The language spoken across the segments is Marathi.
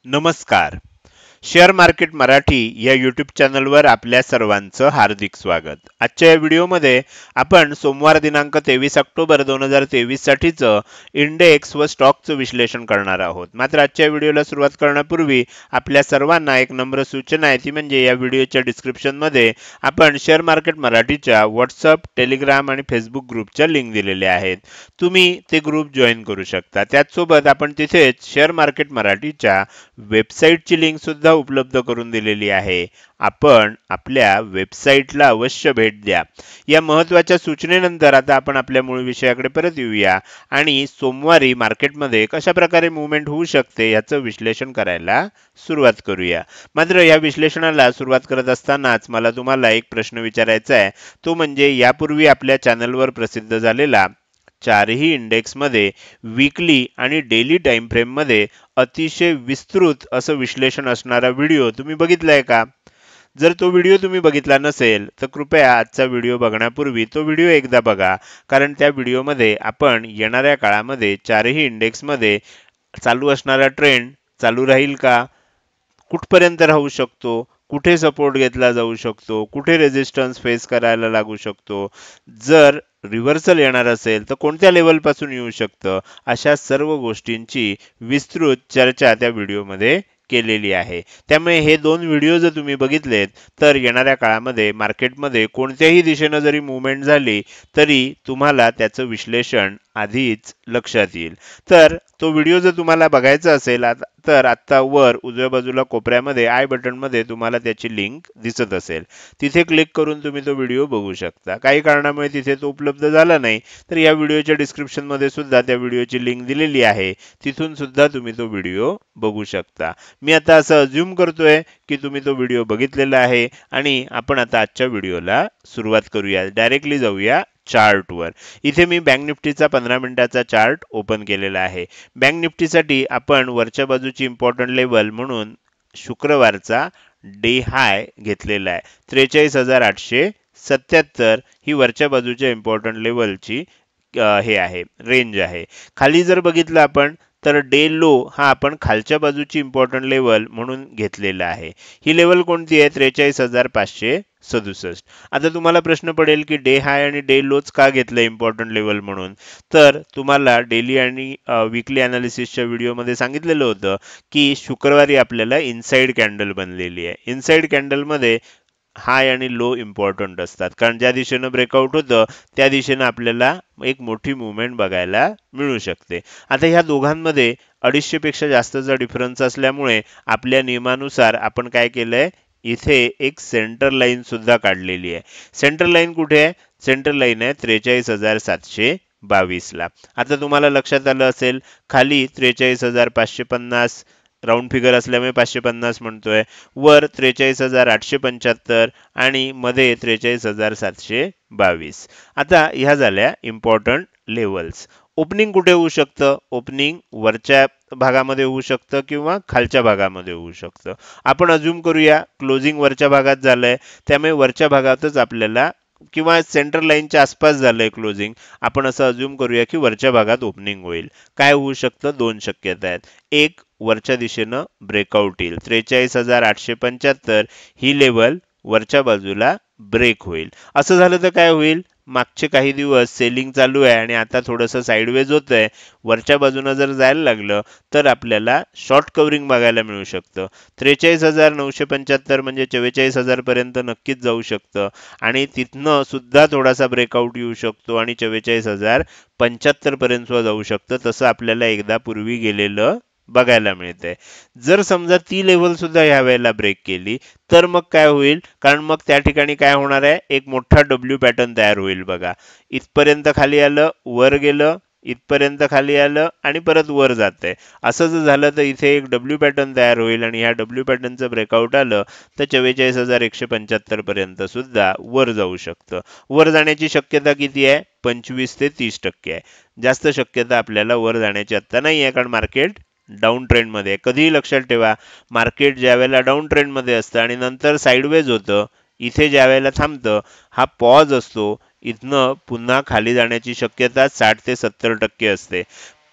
नमस्कार. शेअर मार्केट मराठी या यूट्यूब चॅनलवर आपल्या सर्वांचं हार्दिक स्वागत. आजच्या या व्हिडिओमध्ये आपण सोमवार दिनांक 23 ऑक्टोबर 2023 साठीचं इंडेक्स व स्टॉकचं विश्लेषण करणार आहोत. मात्र आजच्या व्हिडिओला सुरुवात करण्यापूर्वी आपल्या सर्वांना एक नम्र सूचना आहे, ती म्हणजे या व्हिडिओच्या डिस्क्रिप्शनमध्ये आपण शेअर मार्केट मराठीच्या व्हॉट्सअप, टेलिग्राम आणि फेसबुक ग्रुपच्या लिंक दिलेल्या आहेत. तुम्ही ते ग्रुप जॉईन करू शकता. त्याचसोबत आपण तिथेच शेअर मार्केट मराठीच्या वेबसाईटची लिंक सुद्धा उपलब्ध करून दिलेली आहे. आपण आपल्या वेबसाईटला अवश्य भेट द्या. या महत्त्वाच्या सूचनेनंतर आता आपण आपल्या मूळ विषयाकडे परत येऊया आणि सोमवारी मार्केटमध्ये कशा प्रकारे मूवमेंट होऊ शकते याचं विश्लेषण करायला सुरुवात करूया. मात्र या विश्लेषणाला सुरुवात करत असतानाच मला तुम्हाला एक प्रश्न विचारायचा आहे, तो म्हणजे यापूर्वी आपल्या चॅनलवर प्रसिद्ध झालेला चारही इंडेक्समध्ये वीकली आणि डेली टाइम फ्रेम मध्ये अतिशय विस्तृत असं विश्लेषण असणारा व्हिडिओ तुम्ही बघितलाय का? जर तो व्हिडिओ तुम्ही बघितला नसेल तर कृपया आजचा व्हिडिओ बघण्यापूर्वी तो व्हिडिओ एकदा बघा, कारण त्या व्हिडिओमध्ये आपण येणाऱ्या काळामध्ये चारही इंडेक्समध्ये चालू असणारा ट्रेंड चालू राहील का, कुठपर्यंत राहू शकतो, कुठे सपोर्ट घेतला जाऊ शकतो, कुठे रेजिस्टन्स फेस करायला लागू शकतो, जर रिव्हर्सल येणार असेल तर कोणत्या लेवल पासून येऊ शकतं, अशा सर्व गोष्टींची विस्तृत चर्चा त्या व्हिडिओमध्ये केलेली आहे. त्यामुळे हे दोन व्हिडिओ जर तुम्ही बघितलेत तर येणाऱ्या काळामध्ये मार्केटमध्ये कोणत्याही दिशेने जरी मूवमेंट झाली तरी तुम्हाला त्याचं विश्लेषण आधीच लक्षात येईल. तर तो व्हिडिओ जर तुम्हाला बघायचा असेल तर आता वर उजव्या बाजूला कोपऱ्यामध्ये आय बटन मध्ये तुम्हाला त्याची लिंक दिसत असेल, तिथे क्लिक करून तुम्ही तो व्हिडिओ बघू शकता. काही कारणामुळे तिथे तो उपलब्ध झाला नाही तर या व्हिडिओच्या डिस्क्रिप्शन मध्ये सुद्धा त्या व्हिडिओची लिंक दिलेली आहे, तिथून सुद्धा तुम्ही तो व्हिडिओ बघू शकता. मी आता असं अज्युम करतोय की तुम्ही तो व्हिडिओ बघितलेला आहे आणि आपण आता आजच्या व्हिडिओला सुरुवात करूया. डायरेक्टली जाऊया चार्ट वर. इथे मी बँक निफ्टीचा 15 मिनिटाचा चार्ट ओपन केलेला आहे. बँक निफ्टीसाठी आपण वरच्या बाजूची इम्पॉर्टंट लेवल म्हणून शुक्रवारचा डे हाय घेतलेला आहे. 43,877 ही वरच्या बाजूच्या इम्पॉर्टंट लेवलची हे आहे, रेंज आहे. खाली जर बघितलं आपण तर डे लो हा आपण खालच्या बाजूची इम्पॉर्टंट लेवल म्हणून घेतलेला आहे. ही लेवल कोणती आहे? 43,567. आता तुम्हाला प्रश्न पडेल की डे हाय आणि डे लोच का घेतलं इम्पॉर्टंट लेवल म्हणून? तर तुम्हाला डेली आणि वीकली अनालिसिसच्या व्हिडिओमध्ये सांगितलेलं होतं की शुक्रवारी आपल्याला इनसाइड कॅन्डल बनलेली आहे. इनसाइड कॅन्डलमध्ये हाय आणि लो इम्पॉर्टंट असतात, कारण ज्या दिशेनं ब्रेकआउट होतं त्या दिशेनं आपल्याला एक मोठी मूवमेंट बघायला मिळू शकते. आता ह्या दोघांमध्ये 250 पेक्षा जास्तचा डिफरन्स असल्यामुळे आपल्या नियमानुसार आपण काय केलंय, इथे एक सेंटर लाईन सुद्धा काढलेली आहे. सेंटर लाईन कुठे आहे? सेंटर लाईन आहे 43,722 ला. आता तुम्हाला लक्षात आलं असेल, खाली 43,550 राऊंड फिगर असल्यामुळे 550 म्हणतोय, वर 43,875 आणि मध्ये 43,722. आता ह्या झाल्या इम्पॉर्टंट लेवल्स. ओपनिंग कुठे होऊ शकतं? ओपनिंग वरच्या भागामध्ये होऊ शकतं किंवा खालच्या भागामध्ये होऊ शकतं. आपण अज्युम करूया क्लोजिंग वरच्या भागात झालंय, त्यामुळे वरच्या भागातच आपल्याला किंवा सेंटर लाईनच्या आसपास झालंय क्लोजिंग, आपण असं अज्युम करूया की वरच्या भागात ओपनिंग होईल. काय होऊ शकतं? दोन शक्यता आहेत. एक, वरच्या दिशेनं ब्रेकआउट येईल, 43,875 ही लेवल वरच्या बाजूला ब्रेक होईल. असं झालं तर काय होईल? मागचे काही दिवस सेलिंग चालू आहे आणि आता थोडंसं साईडवेज होतंय, वरच्या बाजूनं जर जायला लागलं तर आपल्याला शॉर्ट कव्हरिंग बघायला मिळू शकतं. 43,975 म्हणजे 44,000 पर्यंत नक्कीच जाऊ शकतं आणि तिथनं सुद्धा थोडासा ब्रेकआउट येऊ शकतो आणि 44,075 पर्यंत सुद्धा जाऊ शकतं. तसं आपल्याला एकदा पूर्वी गेलेलं बघायला मिळतंय. जर समजा ती लेवल सुद्धा ह्या वेळेला ब्रेक केली तर मग काय होईल? कारण मग त्या ठिकाणी काय होणार आहे? एक मोठा डब्ल्यू पॅटर्न तयार होईल बघा. इथपर्यंत खाली आलं, वर गेलं, इथपर्यंत खाली आलं आणि परत वर जातंय. असं जर झालं तर इथे एक डब्ल्यू पॅटर्न तयार होईल आणि ह्या डब्ल्यू पॅटर्नचं ब्रेकआउट आलं तर 44,175 पर्यंत सुद्धा वर जाऊ शकतं. वर जाण्याची शक्यता किती आहे? 25 ते 30% आहे. जास्त शक्यता आपल्याला वर जाण्याची आता नाही आहे, कारण मार्केट डाऊन ट्रेंड मध्ये. कधीही लक्षात ठेवा, मार्केट ज्या वेळेला डाऊन ट्रेंड मध्ये असतं आणि नंतर साईडवेज होतं, इथे ज्या वेळेला थांबतं, हा पॉज असतो, इथनं पुन्हा खाली जाण्याची शक्यता 60 ते 70% असते.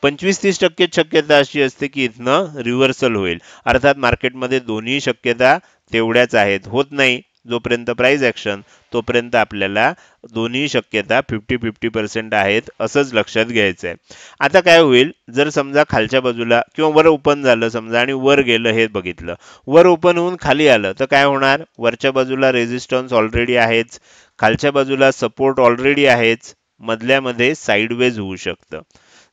25-30% शक्यता अशी असते की इथनं रिव्हर्सल होईल, अर्थात मार्केटमध्ये दोन्ही शक्यता तेवढ्याच आहेत. होत नाही जोपर्यंत प्राइस ऍक्शन, तोपर्यंत आपल्याला दोन्ही शक्यता 50-50% आहेत असंच लक्षात घ्यायचं आहे. आता काय होईल, जर समजा खालच्या बाजूला किंवा वर ओपन झालं समजा आणि वर गेलं हे बघितलं, वर ओपन होऊन खाली आलं तर काय होणार, वरच्या बाजूला रेझिस्टन्स ऑलरेडी आहेच, खालच्या बाजूला सपोर्ट ऑलरेडी आहेच, मधल्यामध्ये साईडवेज होऊ शकतं.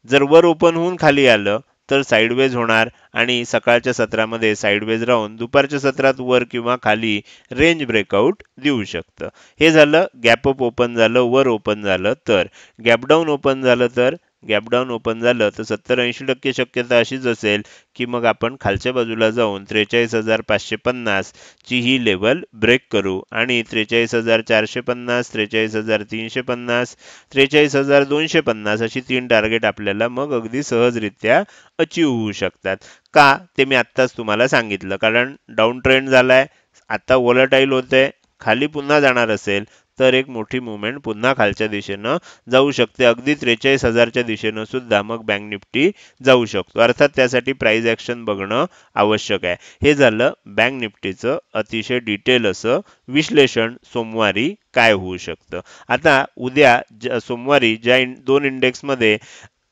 जर वर ओपन होऊन खाली आलं तर साईडवेज होणार आणि सकाळच्या सत्रामध्ये साईडवेज राहून दुपारच्या सत्रात वर किंवा खाली रेंज ब्रेकआउट देऊ शकतं. हे झालं गॅप अप ओपन झालं, वर ओपन झालं तर. गॅप डाऊन ओपन झालं तर, गॅप डाऊन ओपन झालं तर 70-80% शक्यता अशीच असेल की मग आपण खालच्या बाजूला जाऊन 43,550 ची ही लेवल ब्रेक करू आणि 43,450, 43,350, 43,250 अशी 3 टार्गेट आपल्याला मग अगदी सहजरित्या अचीव होऊ शकतात. का ते मी आत्ताच तुम्हाला सांगितलं, कारण डाऊन ट्रेंड झालाय, आता वॉलटाईल होतंय, खाली पुन्हा जाणार असेल तर एक मोठी मुवमेंट पुन्हा खालच्या दिशेनं जाऊ शकते. अगदी 43,000च्या दिशेनं सुद्धा मग बँक निफ्टी जाऊ शकतो. अर्थात त्यासाठी प्राइस ऍक्शन बघणं आवश्यक आहे. हे झालं बँक निफ्टीचं अतिशय डिटेल असं विश्लेषण सोमवारी काय होऊ शकतं. आता उद्या सोमवारी ज्या दोन इंडेक्समध्ये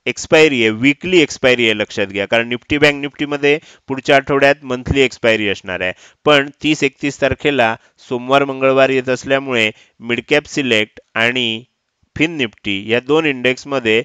एक्सपायरी आहे, वीकली एक्सपायरी आहे लक्षात घ्या, कारण निफ्टी बँक निफ्टीमध्ये पुढच्या आठवड्यात मंथली एक्सपायरी असणार आहे. पण 30-31 तारखेला सोमवार मंगळवार येत असल्यामुळे मिड कॅप सिलेक्ट आणि फिन निफ्टी या दोन इंडेक्समध्ये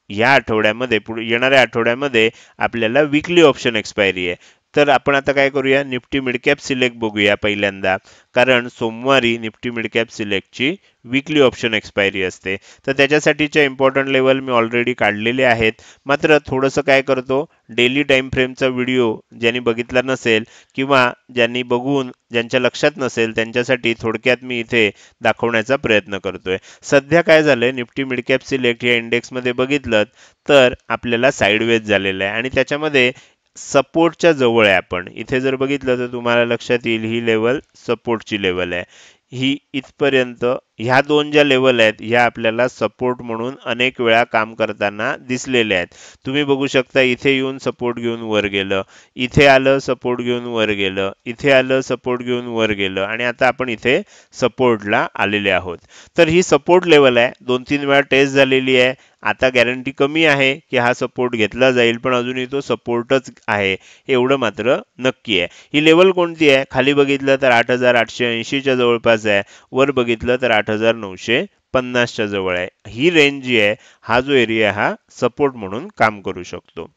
या आठवड्यामध्ये येणाऱ्या आठवड्यामध्ये आपल्याला वीकली ऑप्शन एक्सपायरी आहे. तर आपण आता काय करूया, निफ्टी मिड कॅप सिलेक्ट बघूया पहिल्यांदा, कारण सोमवारी निफ्टी मिड कॅप सिलेक्टची वीकली ऑप्शन एक्सपायरी असते. तर त्याच्यासाठीच्या इम्पॉर्टंट लेवल मी ऑलरेडी काढलेले आहेत. मात्र थोडंसं काय करतो, डेली टाइम फ्रेमचा व्हिडिओ ज्यांनी बघितला नसेल किंवा ज्यांनी बघून ज्यांच्या लक्षात नसेल त्यांच्यासाठी थोडक्यात मी इथे दाखवण्याचा प्रयत्न करतोय. सध्या काय झालंय, निफ्टी मिड कॅप सिलेक्ट या इंडेक्समध्ये बघितलं तर आपल्याला साईडवेज झालेलं आहे आणि त्याच्यामध्ये सपोर्टच्या जवळ आहे. आपण इथे जर बघितलं तर तुम्हाला लक्षात येईल ही लेवल सपोर्टची लेवल आहे. ही इथपर्यंत ह्या दोन ज्या लेवल आहेत ह्या आपल्याला सपोर्ट म्हणून अनेक वेळा काम करताना दिसलेल्या आहेत. तुम्ही बघू शकता इथे येऊन सपोर्ट घेऊन वर गेलं, इथे आलं सपोर्ट घेऊन वर गेलं, इथे आलं सपोर्ट घेऊन वर गेलं आणि आता आपण इथे सपोर्टला आलेले आहोत. तर ही सपोर्ट लेवल आहे, 2-3 वेळा टेस्ट झालेली आहे. आता गॅरंटी कमी आहे की हा सपोर्ट घेतला जाईल, पण अजूनही तो सपोर्टच आहे एवढं मात्र नक्की आहे. ही लेवल कोणती आहे, खाली बघितलं तर 8,880च्या जवळपास आहे, वर बघितलं तर 8,950च्या जवळ आहे. ही रेंज जी आहे, हा जो एरिया हा सपोर्ट म्हणून काम करू शकतो.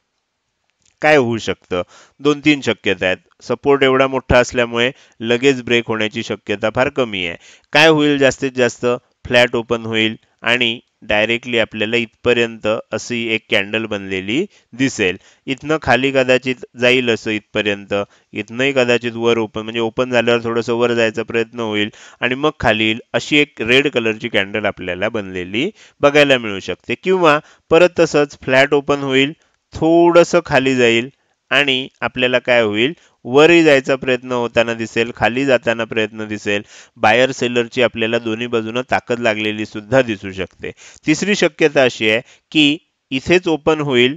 काय होऊ शकतं, 2-3 शक्यता आहेत. सपोर्ट एवढा मोठा असल्यामुळे लगेच ब्रेक होण्याची शक्यता फार कमी आहे. काय होईल, जास्तीत जास्त फ्लॅट ओपन होईल आणि डायरेक्टली आपल्याला इथपर्यंत अशी एक कॅन्डल बनलेली दिसेल. इथनं खाली कदाचित जाईल असं इथपर्यंत, इथनंही कदाचित वर ओपन म्हणजे ओपन झाल्यावर थोडंसं वर जायचा प्रयत्न होईल आणि मग खाली येईल, अशी एक रेड कलरची कॅन्डल आपल्याला बनलेली बघायला मिळू शकते. किंवा परत तसंच फ्लॅट ओपन होईल, थोडंसं खाली जाईल आणि आपल्याला काय होईल, वरही जायचा प्रयत्न होताना दिसेल, खाली जाताना प्रयत्न दिसेल. बायर सेलरची आपल्याला दोन्ही बाजूनं ताकद लागलेली सुद्धा दिसू शकते. तिसरी शक्यता अशी आहे की इथेच ओपन होईल,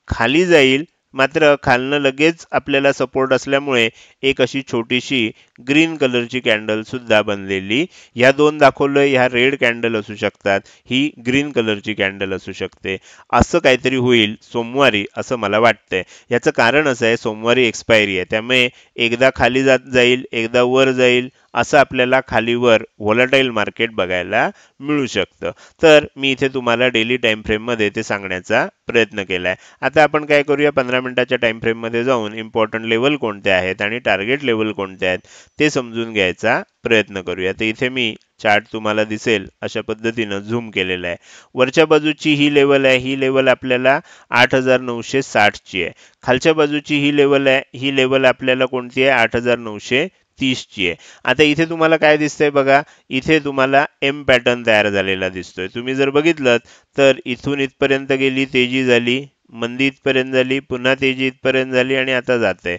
खाली जाईल, मात्र खालनं लगेच आपल्याला सपोर्ट असल्यामुळे एक अशी छोटीशी ग्रीन कलरची कॅन्डल सुद्धा बनलेली, ह्या दोन दाखवलं, ह्या रेड कॅन्डल असू शकतात, ही ग्रीन कलरची कॅन्डल असू शकते. असं काहीतरी होईल सोमवारी असं मला वाटतंय. याचं कारण असं आहे, सोमवारी एक्सपायरी आहे, त्यामुळे एकदा खाली जाईल, एकदा वर जाईल, असं आपल्याला खालीवर व्होलाटाईल मार्केट बघायला मिळू शकतं. तर मी इथे तुम्हाला डेली टाइम फ्रेम मध्ये ते सांगण्याचा प्रयत्न केलाय. आता आपण काय करूया, 15 मिनिटाच्या टाइम फ्रेम मध्ये जाऊन इम्पॉर्टंट लेवल कोणते आहेत आणि टार्गेट लेवल कोणते आहेत ते समजून घ्यायचा प्रयत्न करूया. तर इथे मी चार्ट तुम्हाला दिसेल अशा पद्धतीनं झूम केलेला आहे. वरच्या बाजूची ही लेवल आहे, ही लेवल आपल्याला 8,960 ची आहे. खालच्या बाजूची ही लेवल आहे, ही लेवल आपल्याला कोणती आहे, 8,930 ची आहे. आता इथे तुम्हाला काय दिसतंय बघा, इथे तुम्हाला एम पॅटर्न तयार झालेला दिसतोय. तुम्ही जर बघितलं तर इथून इथपर्यंत गेली, तेजी झाली, मंदी इथपर्यंत झाली, पुन्हा तेजी इथपर्यंत झाली आणि आता जाते.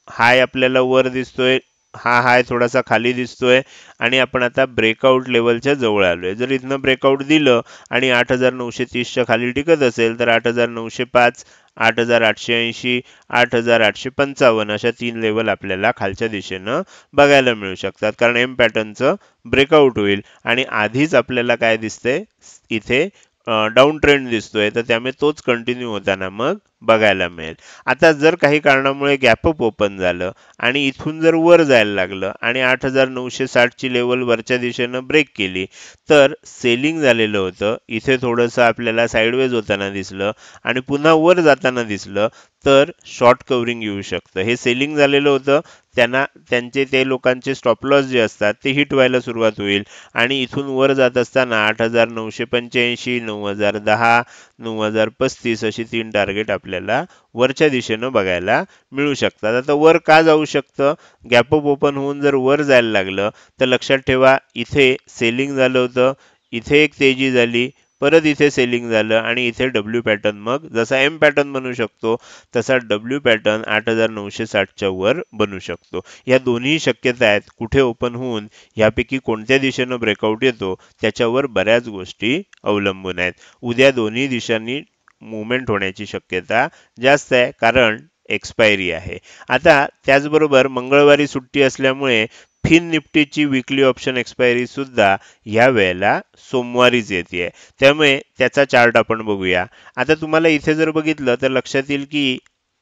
हाय आपल्याला वर दिसतोय, हा हाय थोडासा खाली दिसतोय आणि आपण आता ब्रेकआउट लेवलच्या जवळ आलोय. जर इथनं ब्रेकआउट दिलं आणि 8,930च्या खाली टिकत असेल तर 8,905, 8,880, 8,855 अशा 3 लेवल आपल्याला खालच्या दिशेनं बघायला मिळू शकतात. कारण एम पॅटर्नचं ब्रेकआउट होईल आणि आधीच आपल्याला काय दिसतंय इथे डाऊन ट्रेंड दिसतोय, तर त्यामुळे तोच कंटिन्यू होताना मग बघायला मिळेल. आता जर काही कारणामुळे गॅप अप ओपन झालं आणि इथून जर वर जायला लागलं आणि 8,960 ची लेवल वरच्या दिशेनं ब्रेक केली, तर सेलिंग झालेलं होतं. इथे थोडंसं आपल्याला साइडवेज होताना दिसलं आणि पुन्हा वर जाताना दिसलं, तर शॉर्ट कव्हरिंग येऊ शकतं. हे सेलिंग झालेलं होतं, त्यांचे ते लोकांचे स्टॉप लॉस जे असतात ते हिट व्हायला सुरुवात होईल आणि इथून वर जात असताना 8,985, 9,010, 9,035 अशी 3 टार्गेट आपल्याला वरच्या दिशेनं बघायला मिळू शकतात. आता वर का जाऊ शकतं? गॅप अप ओपन होऊन जर वर जायला लागलं तर लक्षात ठेवा इथे सेलिंग झालं होतं, इथे एक तेजी झाली, परत इथे सेलिंग झालं आणि इथे डब्ल्यू पॅटर्न मग जसा एम पॅटर्न बनू शकतो तसा डब्ल्यू पॅटर्न 8,960च्या वर बनू शकतो. या दोन्ही शक्यता आहेत. कुठे ओपन होऊन यापैकी कोणत्या दिशेनं ब्रेकआउट येतो त्याच्यावर बऱ्याच गोष्टी अवलंबून आहेत. उद्या दोन्ही दिशांनी मुवमेंट होण्याची शक्यता जास्त आहे कारण एक्सपायरी आहे. आता त्याचबरोबर मंगळवारी सुट्टी असल्यामुळे फिन निफ्टीची विकली ऑप्शन एक्सपायरी सुद्धा या वेळेला सोमवारीच येते. त्यामुळे त्याचा चार्ट आपण बघूया. आता तुम्हाला इथे जर बघितलं तर लक्षात येईल की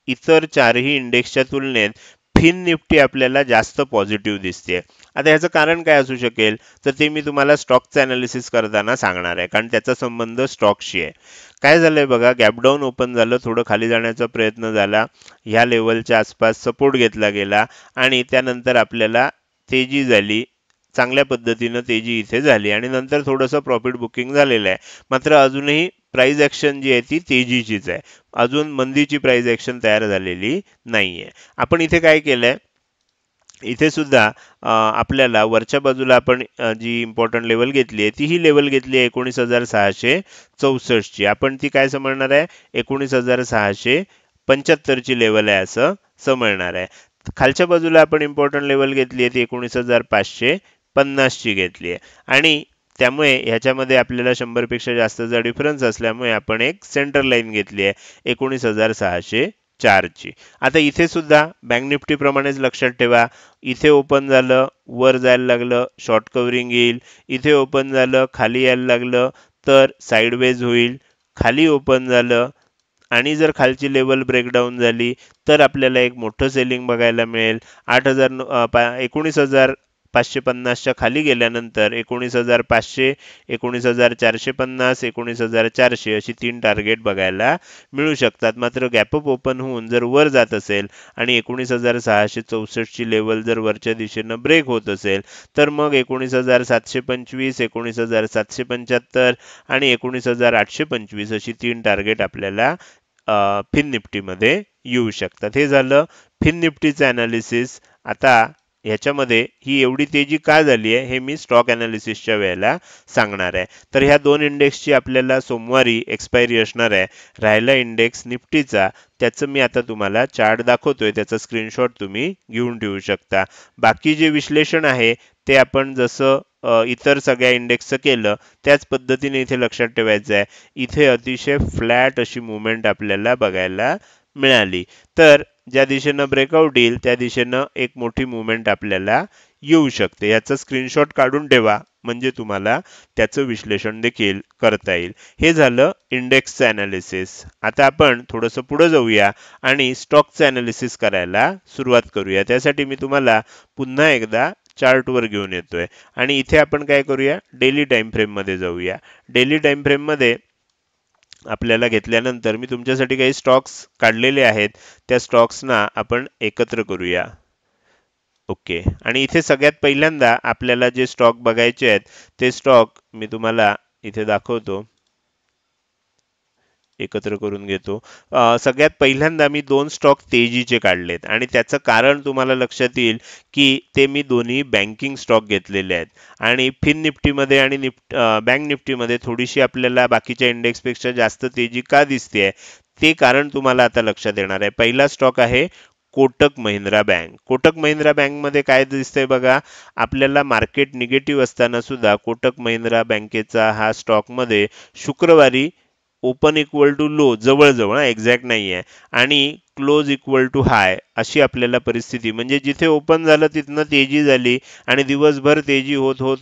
इतर चारही इंडेक्सच्या तुलनेत फिन निफ्टी आपल्याला जास्त पॉझिटिव्ह दिसते. आता ह्याचं कारण काय असू शकेल तर ते मी तुम्हाला स्टॉकचं अनालिसिस करताना सांगणार आहे कारण त्याचा संबंध स्टॉकशी आहे. काय झालंय बघा, गॅपडाऊन ओपन झालं, थोडं खाली जाण्याचा प्रयत्न झाला, ह्या लेवलच्या आसपास सपोर्ट घेतला गेला आणि त्यानंतर आपल्याला तेजी झाली, चांगल्या पद्धतीनं तेजी इथे झाली आणि नंतर थोडंसं प्रॉफिट बुकिंग झालेलं आहे. मात्र अजूनही प्राइस ऍक्शन जी आहे ती तेजीचीच आहे. अजून मंदीची प्राइस ऍक्शन तयार झालेली नाहीये. आपण इथे काय केलंय, इथे सुद्धा आपल्याला वरच्या बाजूला आपण जी इम्पॉर्टंट लेवल घेतली आहे ती ही लेवल घेतली आहे 19,664 ची. आपण ती काय समजणार आहे, 19,675 ची लेवल आहे असं समजणार आहे. खालच्या बाजूला आपण इम्पॉर्टंट लेवल घेतली आहे ती 19,550 ची घेतली आहे आणि त्यामुळे ह्याच्यामध्ये आपल्याला 100 पेक्षा जास्तचा डिफरन्स असल्यामुळे आपण एक सेंटर लाईन घेतली आहे 19,604 ची. आता इथे सुद्धा बँक निफ्टी प्रमाणेच लक्षात ठेवा, इथे ओपन झालं, वर जायला लागलं, शॉर्ट कव्हरिंग येईल, इथे ओपन झालं, खाली यायला लागलं तर साइडवेज होईल, खाली ओपन झालं आणि जर खालची लेवल ब्रेकडाऊन झाली तर आपल्याला एक मोठं सेलिंग बघायला मिळेल. 19,550च्या खाली गेल्यानंतर 19,500, 19,450, 19,400 अशी 3 टार्गेट बघायला मिळू शकतात. मात्र गॅपअप ओपन होऊन जर वर जात असेल आणि 19,664 ची लेवल जर वरच्या दिशेनं ब्रेक होत असेल तर मग 19,725, 19,775 आणि 19,825 अशी 3 टार्गेट आपल्याला फिन निफ्टीमध्ये येऊ शकतात. हे झालं फिन निफ्टीचं अनालिसिस. आता ह्याच्यामध्ये ही एवढी तेजी का झाली आहे हे मी स्टॉक अनालिसिसच्या वेळेला सांगणार आहे. तर ह्या दोन इंडेक्सची आपल्याला सोमवारी एक्सपायरी असणार आहे. राहिला इंडेक्स निफ्टीचा, त्याचं मी आता तुम्हाला चार्ट दाखवतोय, त्याचा स्क्रीनशॉट तुम्ही घेऊन ठेवू शकता. बाकी जे विश्लेषण आहे ते आपण जसं इतर सगळ्या इंडेक्सचं केलं त्याच पद्धतीने इथे लक्षात ठेवायचं आहे. इथे अतिशय फ्लॅट अशी मुवमेंट आपल्याला बघायला मिळाली, तर ज्या दिशेनं ब्रेकआउट येईल त्या दिशेनं एक मोठी मुवमेंट आपल्याला येऊ शकते. याचा स्क्रीनशॉट काढून ठेवा म्हणजे तुम्हाला त्याचं विश्लेषण देखील करता येईल. हे झालं इंडेक्सचं अनालिसिस. आता आपण थोडंसं पुढे जाऊया आणि स्टॉकचं अनालिसिस करायला सुरुवात करूया. त्यासाठी मी तुम्हाला पुन्हा एकदा चार्टवर घेऊन येतोय आणि इथे आपण काय करूया, डेली टाइम फ्रेम मध्ये जाऊया. डेली टाइम फ्रेम मध्ये आपल्याला घेतल्यानंतर मी तुमच्यासाठी काही स्टॉक्स काढलेले आहेत, त्या स्टॉक्सना आपण एकत्र करूया. ओके, आणि इथे सगळ्यात पहिल्यांदा आपल्याला जे स्टॉक बघायचे आहेत ते स्टॉक मी तुम्हाला इथे दाखवतो, एकत्र करून घेतो. सगळ्यात पहिल्यांदा मी 2 स्टॉक तेजीचे काढलेत आणि त्याचं कारण तुम्हाला लक्षात येईल की ते मी दोन्ही बँकिंग स्टॉक घेतलेले आहेत आणि फिन निफ्टीमध्ये आणि बँक निफ्टीमध्ये थोडीशी आपल्याला बाकीच्या इंडेक्सपेक्षा जास्त तेजी का दिसते ते कारण तुम्हाला आता लक्षात येणार आहे. पहिला स्टॉक आहे कोटक महिंद्रा बँक. कोटक महिंद्रा बँकमध्ये काय दिसतंय बघा, आपल्याला मार्केट निगेटिव्ह असताना सुद्धा कोटक महिंद्रा बँकेचा हा स्टॉकमध्ये शुक्रवारी ओपन इक्वल टू लो जवळजवळ एक्झॅक्ट नाही आहे आणि क्लोज इक्वल टू हाय अशी आपल्याला परिस्थिती, म्हणजे जिथे ओपन झालं तिथनं तेजी झाली आणि दिवसभर तेजी होत होत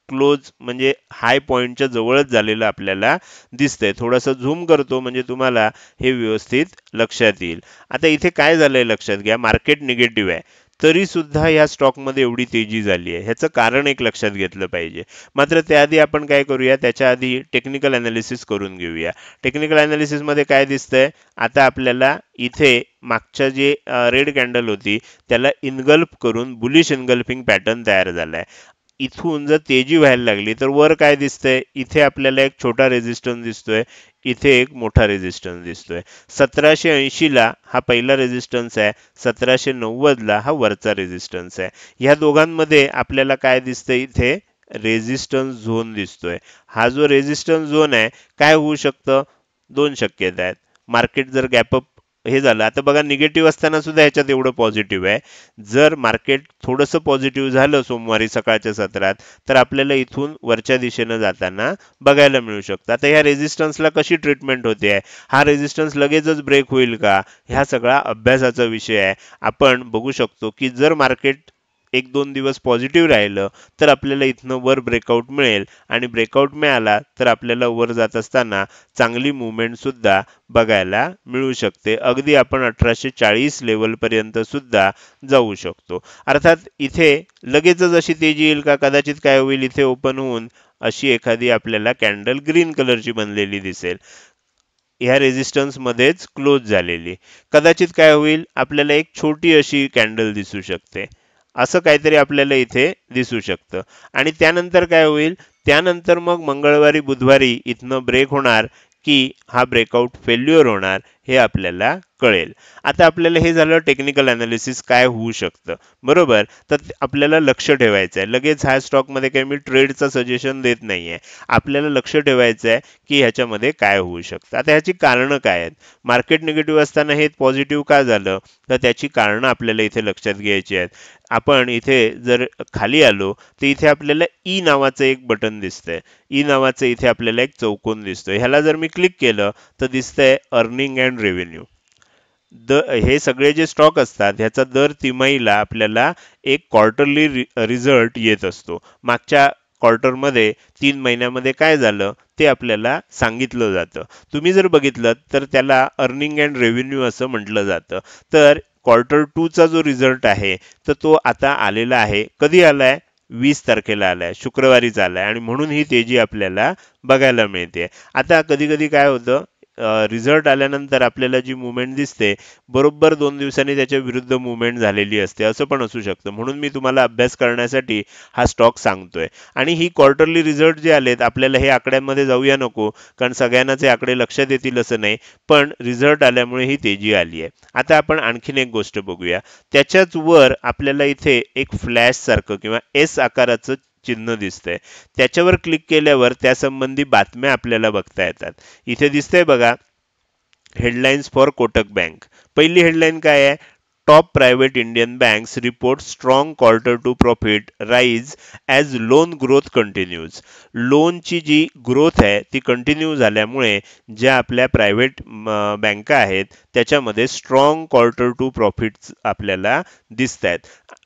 क्लोज म्हणजे हाय पॉईंटच्या जवळच झालेलं आपल्याला दिसतंय. थोडंसं झूम करतो म्हणजे तुम्हाला हे व्यवस्थित लक्षात येईल. आता इथे काय झालंय लक्षात घ्या, मार्केट निगेटिव्ह आहे तरी सुद्धा या स्टॉकमध्ये एवढी तेजी झाली आहे. ह्याचं कारण एक लक्षात घेतलं पाहिजे. मात्र त्याआधी आपण काय करूया, त्याच्या आधी टेक्निकल अनालिसिस करून घेऊया. टेक्निकल अनालिसिस मध्ये काय दिसतंय, आता आपल्याला इथे मागच्या जे रेड कॅन्डल होती त्याला इनगल्फ करून बुलिश इनगल्फिंग पॅटर्न तयार झालाय. इथून जर तेजी व्हायला लागली तर वर काय दिसतंय, इथे आपल्याला एक छोटा रेझिस्टन्स दिसतोय, इथे एक मोठा रेझिस्टन्स दिसतोय. 1780 ला हा पहिला रेझिस्टन्स आहे, 1790 ला हा वरचा रेझिस्टन्स आहे. ह्या दोघांमध्ये आपल्याला काय दिसतंय, इथे रेझिस्टन्स झोन दिसतोय. हा जो रेझिस्टन्स झोन आहे, काय होऊ शकतं, दोन शक्यता आहेत. मार्केट जर गॅपअप हे झालं, आता बघा निगेटिव्ह असताना सुद्धा ह्याच्यात एवढं पॉझिटिव्ह आहे. जर मार्केट थोडंसं पॉझिटिव्ह झालं सोमवारी सकाळच्या सत्रात तर आपल्याला इथून वरच्या दिशेनं जाताना बघायला मिळू शकतं. आता ह्या रेझिस्टन्सला कशी ट्रीटमेंट होते आहे, हा रेझिस्टन्स लगेचच ब्रेक होईल का, ह्या सगळा अभ्यासाचा विषय आहे. आपण बघू शकतो की जर मार्केट एक दोन दिवस पॉझिटिव्ह राहिलं तर आपल्याला इथनं वर ब्रेकआउट मिळेल आणि ब्रेकआउट मिळाला तर आपल्याला वर जात असताना चांगली मुवमेंट सुद्धा बघायला मिळू शकते. अगदी आपण 1840 लेवल पर्यंत सुद्धा जाऊ शकतो. अर्थात इथे लगेचच अशी तेजी येईल का, कदाचित काय होईल, इथे ओपन होऊन अशी एखादी आपल्याला कॅन्डल ग्रीन कलरची बनलेली दिसेल, ह्या रेझिस्टन्स मध्येच क्लोज झालेली. कदाचित काय होईल, आपल्याला एक छोटी अशी कॅन्डल दिसू शकते, असं काहीतरी आपल्याला इथे दिसू शकतं. आणि त्यानंतर काय होईल, त्यानंतर मग मंगळवारी बुधवारी इथनं ब्रेक होणार की हा ब्रेकआउट फेल्युअर होणार हे आपल्याला कळेल. आता आपल्याला हे झालं टेक्निकल अनालिसिस काय होऊ शकतं, बरोबर. तर आपल्याला लक्ष ठेवायचं आहे. लगेच ह्या स्टॉकमध्ये काही मी ट्रेडचं सजेशन देत नाहीये. आपल्याला लक्ष ठेवायचं आहे की ह्याच्यामध्ये काय होऊ शकतं. आता ह्याची कारणं काय आहेत, मार्केट निगेटिव्ह असताना हे पॉझिटिव्ह का झालं, तर त्याची कारणं आपल्याला इथे लक्षात घ्यायची आहेत. आपण इथे जर खाली आलो तर इथे आपल्याला ई नावाचं एक बटन दिसतंय. ई नावाचं इथे आपल्याला एक चौकोन दिसतोय. ह्याला जर मी क्लिक केलं तर दिसतंय अर्निंग अँड रेव्हेन्यू. हे सगळे जे स्टॉक असतात ह्याचा दर तिमाहीला आपल्याला एक क्वार्टरली रिझल्ट येत असतो. मागच्या क्वार्टरमध्ये 3 महिन्यामध्ये काय झालं ते आपल्याला सांगितलं जातं. तुम्ही जर बघितलं तर त्याला अर्निंग अँड रेव्हेन्यू असं म्हटलं जातं. तर क्वार्टर 2 चा जो रिझल्ट आहे तर तो आता आलेला आहे. कधी आलाय, 20 तारखेला आलाय, शुक्रवारीच आलाय आणि म्हणून ही तेजी आपल्याला बघायला मिळते. आता कधी कधी काय होतं, रिझल्ट आल्यानंतर आपल्याला जी मुवमेंट दिसते बरोबर 2 दिवसांनी त्याच्या विरुद्ध मुवमेंट झालेली असते, असं पण असू शकतं. म्हणून मी तुम्हाला अभ्यास करण्यासाठी हा स्टॉक सांगतोय. आणि ही क्वार्टरली रिझल्ट जे आलेत, आपल्याला हे आकड्यांमध्ये जाऊया नको, कारण सगळ्यांनाच हे आकडे लक्षात येतील असं नाही, पण रिझल्ट आल्यामुळे ही तेजी आली आहे. आता आपण आणखीन एक गोष्ट बघूया. त्याच्याच वर आपल्याला इथे एक फ्लॅश सारखं किंवा एस आकाराचं चिन्ह दिसतंय. त्याच्यावर क्लिक केल्यावर त्यासंबंधी बातम्या आपल्याला बघता येतात. इथे दिसतंय बघा, हेडलाईन्स फॉर कोटक बँक. पहिली हेडलाईन काय आहे, top private Indian banks report strong quarter 2 profit rise as loan growth continues. लोनची जी ग्रोथ आहे ती कंटिन्यू झाल्यामुळे ज्या आपल्या प्रायव्हेट बँका आहेत त्याच्यामध्ये स्ट्रॉंग क्वार्टर 2 प्रॉफिट्स आपल्याला दिसत आहेत.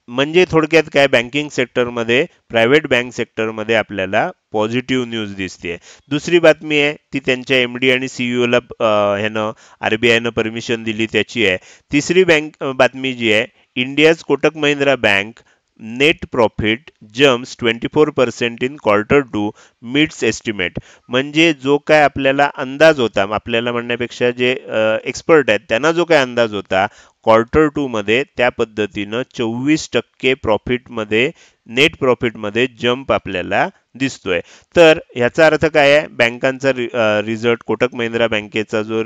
म्हणजे थोडक्यात काय, बँकिंग सेक्टरमध्ये, प्रायव्हेट बँक सेक्टरमध्ये आपल्याला पॉझिटिव्ह न्यूज दिसते. दुसरी बातमी आहे ती त्यांच्या एमडी आणि सीईओला ह्यानं आरबीआयनं परमिशन दिली त्याची आहे. तिसरी बातमी जी आहे, India's Kotak Mahindra bank net profit jumps 24% in quarter 2 meets estimate. म्हणजे जो काय आपल्याला अंदाज होता, आपल्याला म्हणण्यापेक्षा जे एक्सपर्ट आहेत त्यांना जो काय अंदाज होता क्वार्टर 2 मध्ये, त्या पद्धतीनं 24% प्रॉफिटमध्ये, नेट प्रॉफिटमध्ये जंप आपल्याला दिसतोय. तर ह्याचा अर्थ काय आहे, बँकांचा रिझल्ट, कोटक महिंद्रा बँकेचा जो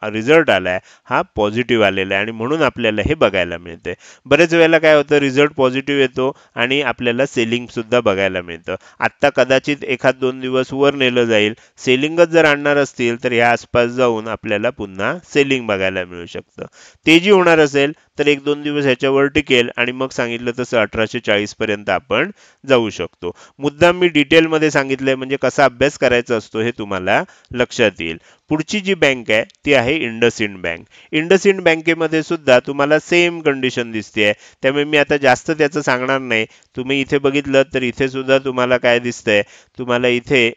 रिझल्ट आलाय हा पॉझिटिव्ह आलेला आहे आणि म्हणून आपल्याला हे बघायला मिळते. बरेच वेळेला काय होतं, रिझल्ट पॉझिटिव्ह येतो आणि आपल्याला सेलिंग सुद्धा बघायला मिळतं. आत्ता कदाचित एखाद 2 दिवस वर नेलं जाईल, सेलिंगच जर आणणार असतील तर या आसपास जाऊन आपल्याला पुन्हा सेलिंग बघायला मिळू शकतं. तेजी होणार असेल तर 1-2 दिवस ह्याच्यावर टिकेल आणि मग सांगितलं तसं 1840 पर्यंत आपण जाऊ शकतो. मुद्दाम मी डिटेलमध्ये सांगितलंय म्हणजे कसा अभ्यास करायचा असतो हे तुम्हाला लक्षात येईल. पुढची जी बँक आहे ती आहे इंडसइंड बँक. इंडसइंड बँकेमध्ये सुद्धा तुम्हाला सेम कंडिशन दिसते, त्यामुळे मी आता जास्त त्याचं सांगणार नाही. तुम्ही इथे बघितलं तर इथे सुद्धा तुम्हाला काय दिसतंय, तुम्हाला इथे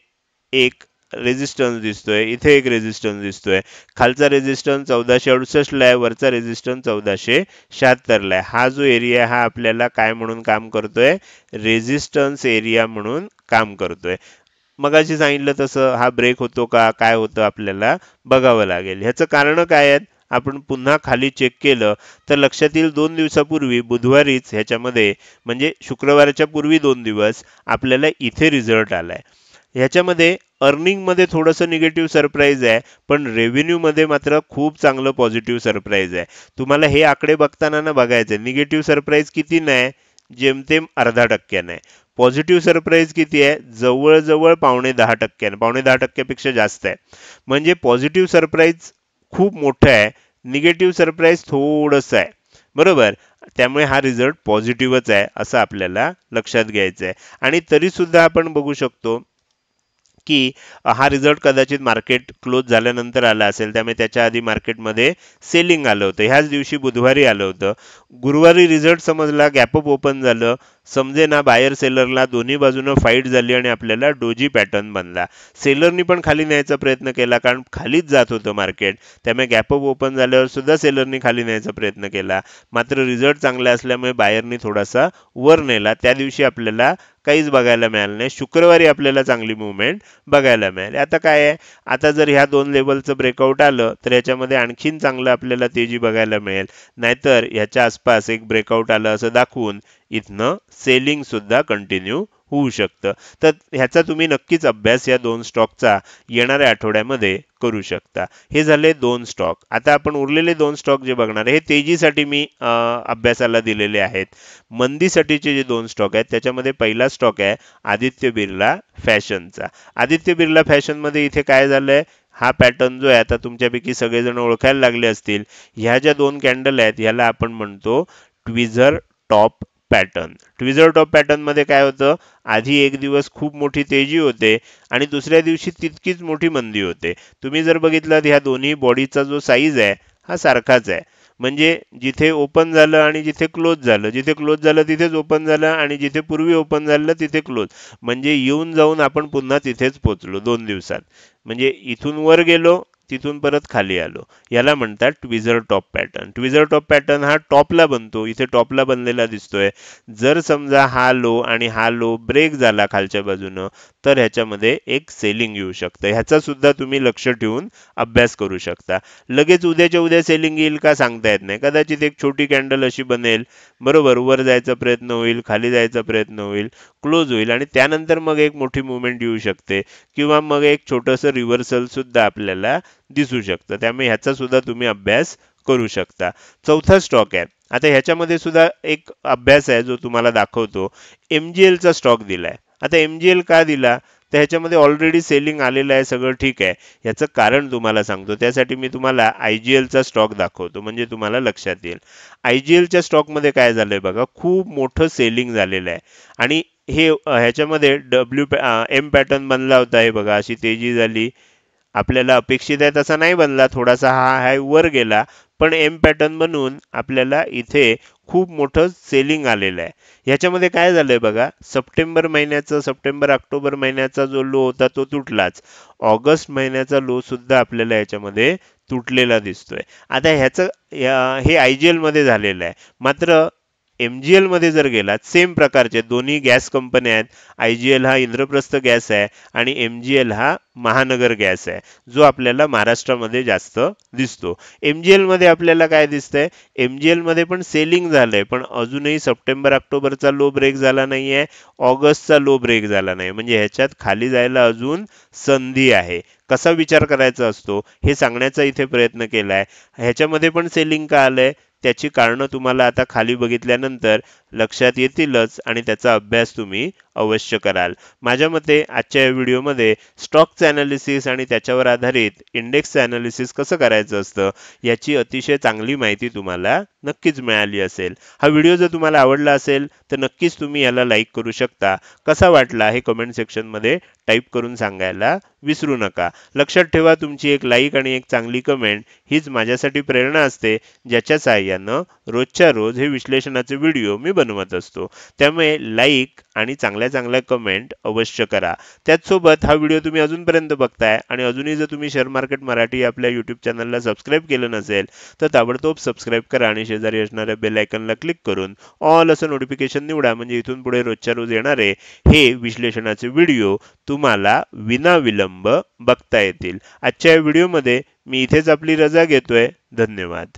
एक रेजिस्टन्स दिसतोय, इथे एक रेजिस्टन्स दिसतोय. खालचा रेजिस्टन्स 1468 ला आहे, वरचा रेजिस्टन्स 1476 ला आहे. हा जो एरिया हा आपल्याला काय म्हणून काम करतोय, रेजिस्टन्स एरिया म्हणून काम करतोय. मगाशी सांगितलं तसं हा ब्रेक होतो का काय होतं आपल्याला बघावं लागेल. ह्याचं कारण काय आहेत, आपण पुन्हा खाली चेक केलं तर लक्षात येईल 2 दिवसापूर्वी बुधवारीच ह्याच्यामध्ये म्हणजे शुक्रवारच्या पूर्वी 2 दिवस आपल्याला इथे रिझल्ट आलाय. ह्याच्यामध्ये अर्निंगमध्ये थोडंसं निगेटिव्ह सरप्राईज आहे, पण रेव्हेन्यूमध्ये मात्र खूप चांगलं पॉझिटिव्ह सरप्राईज आहे. तुम्हाला हे आकडे बघताना ना बघायचं निगेटिव्ह सरप्राईज किती नाही, जेमतेम 0.5% आहे. पॉझिटिव्ह सरप्राईज किती आहे, जवळजवळ 9.5%, 9.5%पेक्षा जास्त आहे. म्हणजे पॉझिटिव्ह सरप्राईज खूप मोठं आहे, निगेटिव्ह सरप्राईज थोडंसं आहे. बरोबर, त्यामुळे हा रिझल्ट पॉझिटिव्हच आहे असं आपल्याला लक्षात घ्यायचं आहे. आणि तरी सुद्धा आपण बघू शकतो की हा रिझल्ट कदाचित मार्केट क्लोज झाल्यानंतर आला असेल, त्यामुळे त्याच्या आधी मार्केटमध्ये सेलिंग आलं होतं. ह्याच दिवशी बुधवारी आलं होतं. गुरुवारी रिझल्ट समजला, गॅपअप ओपन झालं, समजे ना बायर सेलरला दोन्ही बाजूनं फाईट झाली आणि आपल्याला डोजी पॅटर्न बनला. सेलरनी पण खाली न्यायचा प्रयत्न केला कारण खालीच जात होतं मार्केट, त्यामुळे गॅपअप ओपन झाल्यावर सुद्धा सेलरनी खाली न्यायचा प्रयत्न केला. मात्र रिझल्ट चांगला असल्यामुळे बायरनी थोडासा वर नेला. त्या दिवशी आपल्याला काहीच बघायला मिळालं नाही. शुक्रवारी आपल्याला चांगली मुवमेंट बघायला मिळाली. आता काय आहे, आता जर ह्या 2 लेवलचं ब्रेकआउट आलं तर याच्यामध्ये आणखीन चांगलं आपल्याला तेजी बघायला मिळेल. नाहीतर ह्याच्या आसपास एक ब्रेकआउट आलं असं दाखवून इथनं सेलिंग सुद्धा कंटिन्यू होऊ शकतं. तर ह्याचा तुम्ही नक्कीच अभ्यास या 2 स्टॉकचा येणाऱ्या आठवड्यामध्ये करू शकता. हे झाले 2 स्टॉक. आता आपण उरलेले 2 स्टॉक जे बघणार आहे हे तेजीसाठी मी अभ्यासाला दिलेले आहेत. मंदीसाठीचे जे 2 स्टॉक आहेत त्याच्यामध्ये पहिला स्टॉक आहे आदित्य बिर्ला फॅशनचा. आदित्य बिर्ला फॅशनमध्ये इथे काय झालंय, हा पॅटर्न जो आहे आता तुमच्यापैकी सगळेजण ओळखायला लागले असतील. ह्या ज्या 2 कॅन्डल आहेत ह्याला आपण म्हणतो ट्विझर टॉप पॅटर्न. ट्विझर टॉप पॅटर्न मध्ये काय होतं, आधी एक दिवस खूप मोठी तेजी होते आणि दुसऱ्या दिवशी तितकीच मोठी मंदी होते. तुम्ही जर बघितलं ह्या दोन्ही बॉडीचा जो साईज आहे हा सारखाच आहे. म्हणजे जिथे ओपन झालं आणि जिथे क्लोज झालं, जिथे क्लोज झालं तिथेच ओपन झालं आणि जिथे पूर्वी ओपन झालं तिथे क्लोज, म्हणजे येऊन जाऊन आपण पुन्हा तिथेच पोहोचलो 2 दिवसात. म्हणजे इथून वर गेलो, तिथून परत खाली आलो. याला म्हणतात ट्विझर टॉप पॅटर्न. ट्विझर टॉप पॅटर्न हा टॉपला बनतो, इथे टॉपला बनलेला दिसतोय. जर समजा हा लो आणि हा लो ब्रेक झाला खालच्या बाजूनं तर ह्याच्यामध्ये एक सेलिंग येऊ शकतं. ह्याचा सुद्धा तुम्ही लक्ष ठेवून अभ्यास करू शकता. लगेच उद्याच्या उद्या सेलिंग येईल का सांगता येत नाही. कदाचित एक छोटी कॅन्डल अशी बनेल, बरोबर, वर जायचा प्रयत्न होईल, खाली जायचा प्रयत्न होईल, क्लोज होईल आणि त्यानंतर मग एक मोठी मुवमेंट येऊ शकते किंवा मग एक छोटंसं रिव्हर्सल सुद्धा आपल्याला दिसू शकतं. त्यामुळे ह्याचा सुद्धा तुम्ही अभ्यास करू शकता. चौथा स्टॉक आहे. आता ह्याच्यामध्ये सुद्धा एक अभ्यास आहे जो तुम्हाला दाखवतो. MGLचा स्टॉक दिलाय. आता MGL का दिला, तर ह्याच्यामध्ये ऑलरेडी सेलिंग आलेलं आहे, सगळं ठीक आहे. याचं कारण तुम्हाला सांगतो. त्यासाठी मी तुम्हाला IGLचा स्टॉक दाखवतो म्हणजे तुम्हाला लक्षात येईल. IGLच्या स्टॉकमध्ये काय झालंय बघा, खूप मोठं सेलिंग झालेलं आहे आणि हे ह्याच्यामध्ये M पॅटर्न बनला होता. हे बघा अशी तेजी झाली, आपल्याला अपेक्षित आहे तसा नाही बनला, थोडासा हा हाय वर गेला, पण M पॅटर्न बनून आपल्याला इथे खूप मोठं सेलिंग आलेलं आहे. ह्याच्यामध्ये काय झालंय बघा, सप्टेंबर ऑक्टोबर महिन्याचा जो लो होता तो तुटलाच. ऑगस्ट महिन्याचा लो सुद्धा आपल्याला याच्यामध्ये तुटलेला दिसतोय. आता हे IGL मध्ये झालेलं आहे. मात्र MGL मध्ये जर गेलात, सेम प्रकारचे दोन्ही गॅस कंपन्या आहेत. IGL हा इंद्रप्रस्थ गॅस आहे आणि MGL हा महानगर गॅस आहे, जो आपल्याला महाराष्ट्रामध्ये जास्त दिसतो. MGL मध्ये आपल्याला काय दिसतंय? MGL मध्ये पण सेलिंग झालंय, पण अजूनही सप्टेंबर ऑक्टोबरचा लो ब्रेक झाला नाहीये, ऑगस्टचा लो ब्रेक झाला नाही. म्हणजे ह्याच्यात खाली जायला अजून संधी आहे. कसा विचार करायचा असतो हे सांगण्याचा इथे प्रयत्न केलाय. ह्याच्यामध्ये पण सेलिंग का आलंय त्याची कारणं तुम्हाला आता खाली बघितल्यानंतर लक्षात येतीलच आणि त्याचा अभ्यास तुम्ही अवश्य कराल. माझ्या मते आजच्या या व्हिडिओमध्ये स्टॉकचं अनालिसिस आणि त्याच्यावर आधारित इंडेक्सचं अनालिसिस कसं करायचं असतं याची अतिशय चांगली माहिती तुम्हाला नक्कीच मिळाली असेल. हा व्हिडिओ जर तुम्हाला आवडला असेल तर नक्कीच तुम्ही याला लाईक करू शकता. कसा वाटला हे कमेंट सेक्शनमध्ये टाईप करून सांगायला विसरू नका. लक्षात ठेवा, तुमची एक लाईक आणि एक चांगली कमेंट हीच माझ्यासाठी प्रेरणा असते, ज्याच्या साहाय्यानं रोजच्या रोज हे विश्लेषणाचे व्हिडिओ मी बनवत असतो. त्यामुळे लाईक आणि चांगल्या चांगल्या कमेंट अवश्य करा. त्याचसोबत हा व्हिडिओ तुम्ही अजूनपर्यंत बघताय आणि अजूनही जर तुम्ही शेअर मार्केट मराठी आपल्या यूट्यूब चॅनलला सबस्क्राईब केलं नसेल तर ताबडतोब सबस्क्राईब करा आणि शेजारी असणाऱ्या बेल आयकॉनला क्लिक करून ऑल असं नोटिफिकेशन निवडा. म्हणजे इथून पुढे रोजच्या रोज येणारे हे विश्लेषणाचे व्हिडिओ तुम्हाला विनाविलंब बघता येतील. आजच्या या व्हिडिओमध्ये मी इथेच आपली रजा घेतोय. धन्यवाद.